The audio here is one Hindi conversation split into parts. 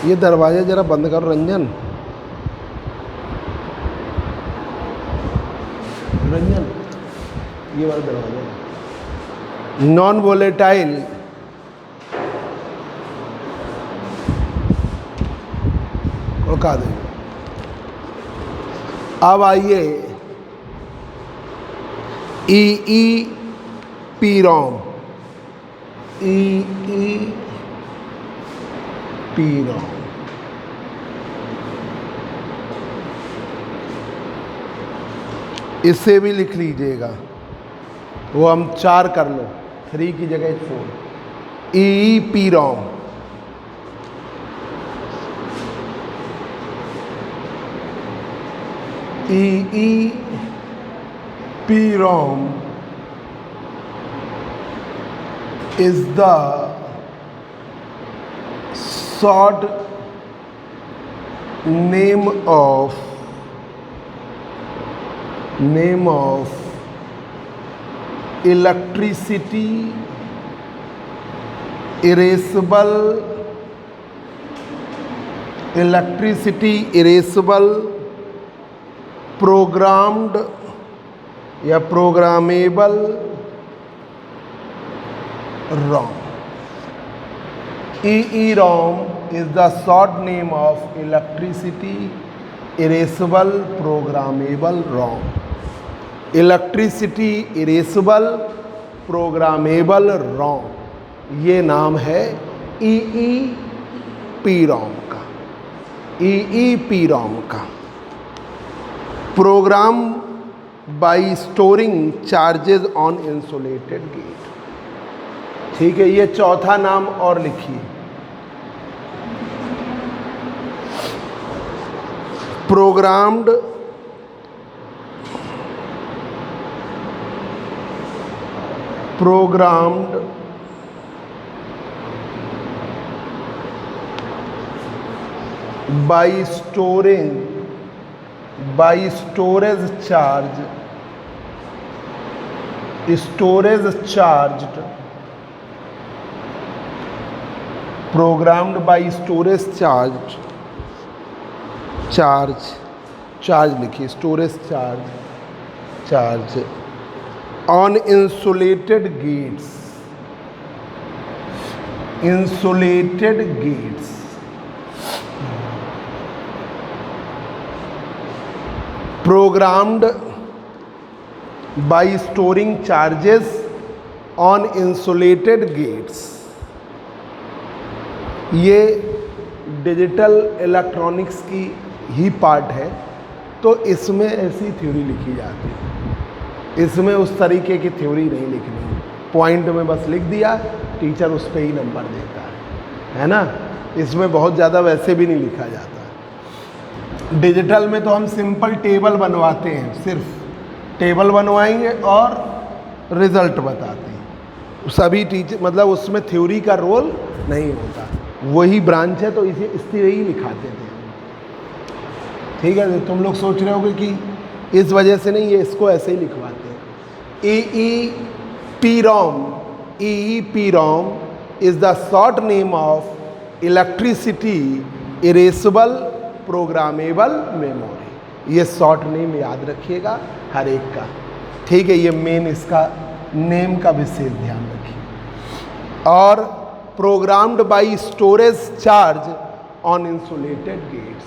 ये दरवाज़ा ज़रा बंद करो रंजन। रंजन, ये वाला दरवाज़ा। नॉन वोलेटाइल रुका देंगे। अब आइए E P ROM, E P ROM. इसे भी लिख लीजिएगा, वो हम 4 कर लो, 3 की जगह 4। E P ROM, E P ROM is the short name of electricity erasable programmed या programmable ROM. EEROM is the short name of electricity erasable programmable ROM. Electricity erasable programmable ROM, ये नाम है EEPROM का। EEPROM का program by storing charges on insulated gate. ठीक है, ये चौथा नाम और लिखिए, programmed by storage charge programmed by storage charge लिखिए, storage charge on insulated gates, programmed by storing charges on insulated gates। ये डिजिटल इलेक्ट्रॉनिक्स की ही पार्ट है, तो इसमें ऐसी थ्योरी लिखी जाती है। इसमें उस तरीके की थ्योरी नहीं लिखनी है, पॉइंट में बस लिख दिया, टीचर उस पर ही नंबर देता है ना। इसमें बहुत ज़्यादा वैसे भी नहीं लिखा जाता। डिजिटल में तो हम सिंपल टेबल बनवाते हैं, सिर्फ टेबल बनवाएंगे और रिज़ल्ट बताते हैं। सभी टीचर मतलब उसमें थ्योरी का रोल नहीं होता, वही ब्रांच है तो इसे इस तरह ही लिखाते थे। ठीक है, तुम लोग सोच रहे होगे कि इस वजह से नहीं, ये इसको ऐसे ही लिखवाते हैं। EEPROM is the short name of electricity erasable programmable memory. ये शॉर्ट नेम याद रखिएगा हर एक का। ठीक है, ये मेन इसका नेम का विशेष ध्यान रखिए। और programmed by storage charge on insulated gates,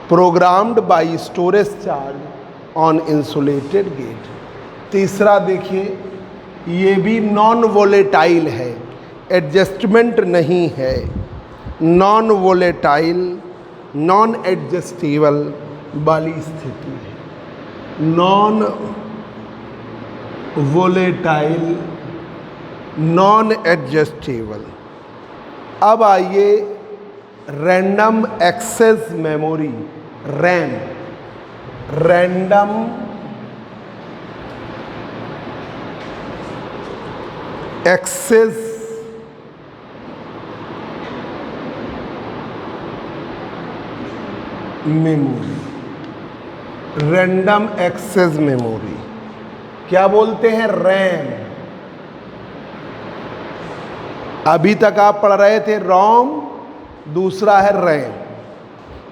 programmed by storage charge on insulated gate. तीसरा देखिए, ये भी नॉन वोलेटाइल है, एडजस्टमेंट नहीं है, नॉन वोलेटाइल नॉन एडजस्टेबल वाली स्थिति है। Non volatile non adjustable. अब आइए random access memory, RAM, random access memory, random access memory क्या बोलते हैं? रैम। अभी तक आप पढ़ रहे थे रोम दूसरा है रैम।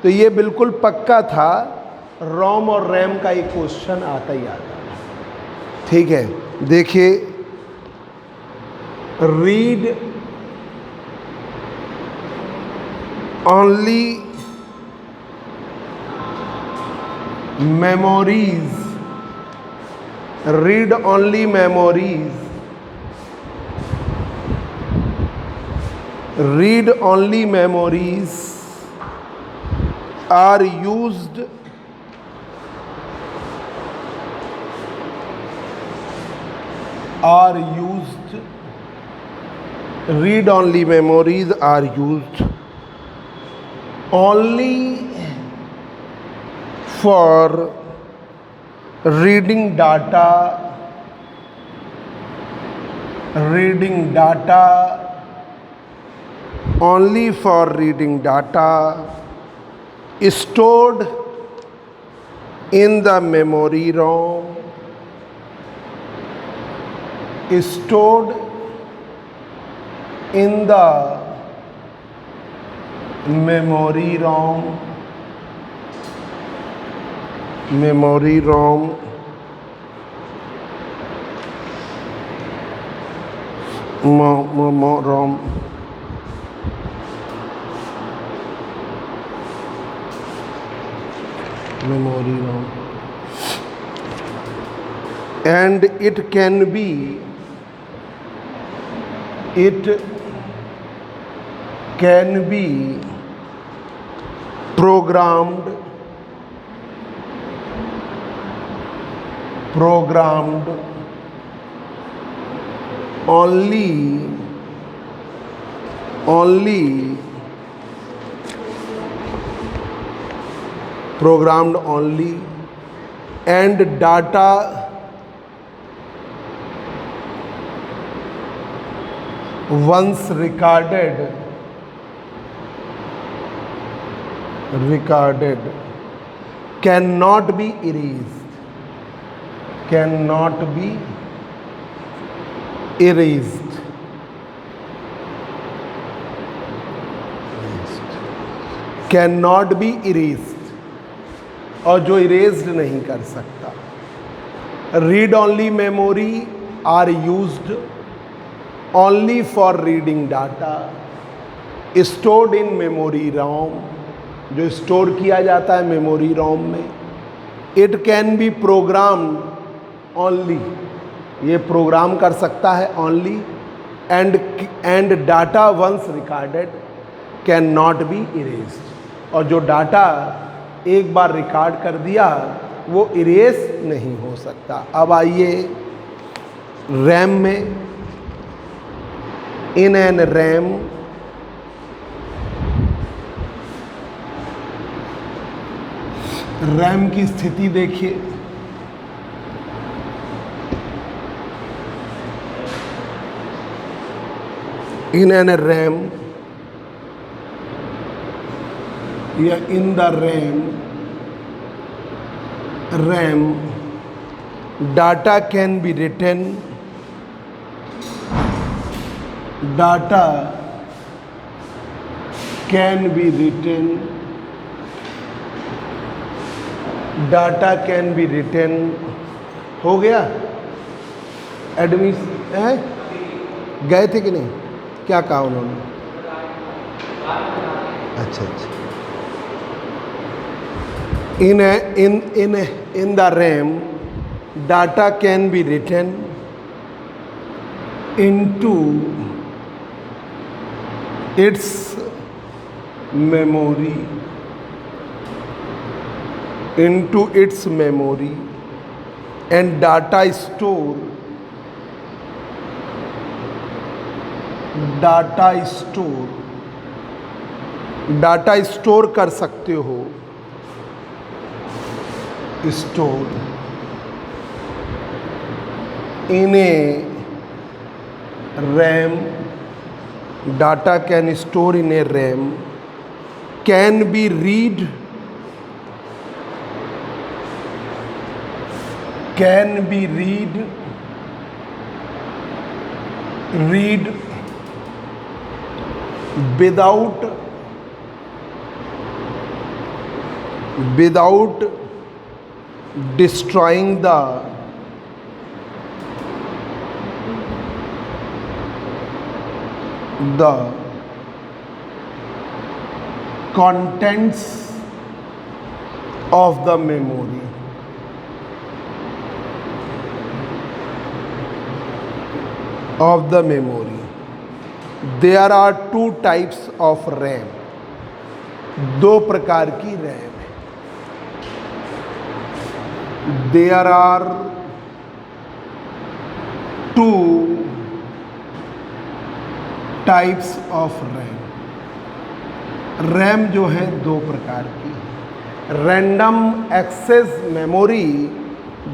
तो ये बिल्कुल पक्का था, रोम और रैम का एक क्वेश्चन आता ही आता है। ठीक है, देखिए, read only memories, read only memories, read only memories are used read only memories are used only for reading data only for reading data stored in the memory ROM, stored in the memory ROM, memory ROM ROM memory ROM, and it can be programmed only programmed only and data once recorded cannot be erased, cannot be erased, और जो इरेज्ड नहीं कर सकता। Read only memory are used only for reading data stored in memory ROM, जो स्टोर किया जाता है मेमोरी रोम में। It can be programmed only, ये प्रोग्राम कर सकता है only, and data once recorded can not be erased, और जो डाटा एक बार रिकॉर्ड कर दिया वो इरेज नहीं हो सकता। अब आइए रैम में। इन एन रैम रैम की स्थिति देखिए। इन एन रैम या इन the RAM data can be written, data can be written, हो गया? एडमिशन गए थे कि नहीं? क्या कहा उन्होंने? अच्छा। In the RAM, data can be written into its memory, and data store कर सकते हो, stored in a RAM, data can store in a RAM, can be read without without destroying the contents of the memory. There are two types of RAM. दो प्रकार की रैम है. There are two types of RAM. RAM जो है दो प्रकार की. रैंडम एक्सेस मेमोरी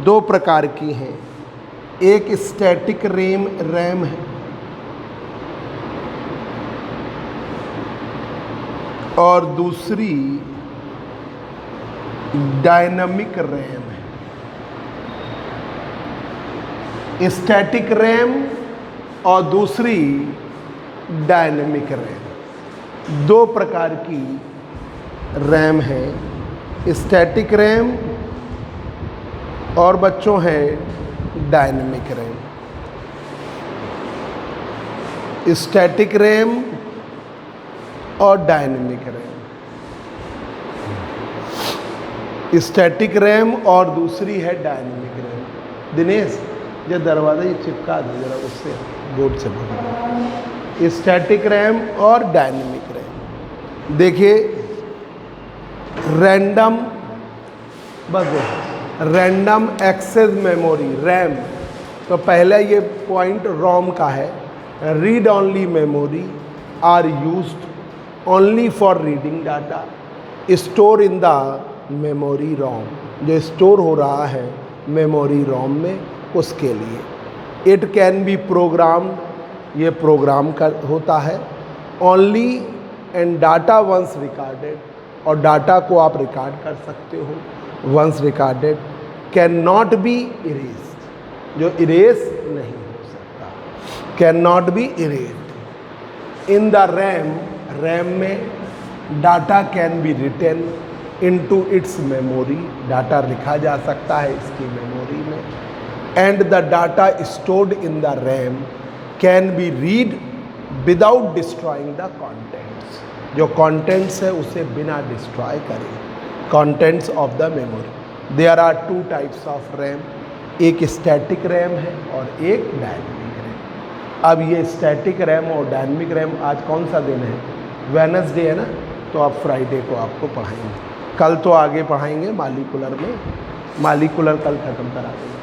दो प्रकार की है. एक स्टैटिक रैम है और दूसरी डायनामिक रैम है. स्टैटिक रैम और दूसरी डायनामिक रैम. दो प्रकार की रैम है. स्टैटिक रैम और बच्चों है डायनामिक रैम. स्टैटिक रैम और डायनामिक रैम. स्टैटिक रैम और दूसरी है डायनामिक रैम. दिनेश ये दरवाज़ा ये चिपका दो जरा, उससे बोर्ड से पकड़. स्टैटिक रैम और डायनामिक रैम. देखिए random random access memory RAM. तो पहले ये पॉइंट रोम का है. Read only memory are used only for reading data store in the memory ROM. जो स्टोर हो रहा है मेमोरी रोम में उसके लिए. It can be program. ये प्रोग्राम कर होता है. Only and data once recorded. और डाटा को आप रिकॉर्ड कर सकते हो. Once recorded can not be erased. जो इरेज नहीं हो सकता. Can not be erased. In the RAM में data can be written into its memory. Data लिखा जा सकता है इसकी मेमोरी में. And the data stored in the RAM can be read without destroying the contents. जो कॉन्टेंट्स है उसे बिना डिस्ट्रॉय करे. Contents of the memory. There are two types of RAM. एक स्टैटिक रैम है और एक डायनामिक रैम. अब ये स्टैटिक रैम और डायनामिक रैम आज कौन सा दिन है? वेडनेसडे है ना. तो अब फ्राइडे को आपको पढ़ाएंगे. कल तो आगे पढ़ाएंगे मालिकुलर में. मालिकुलर कल ख़त्म करा देंगे.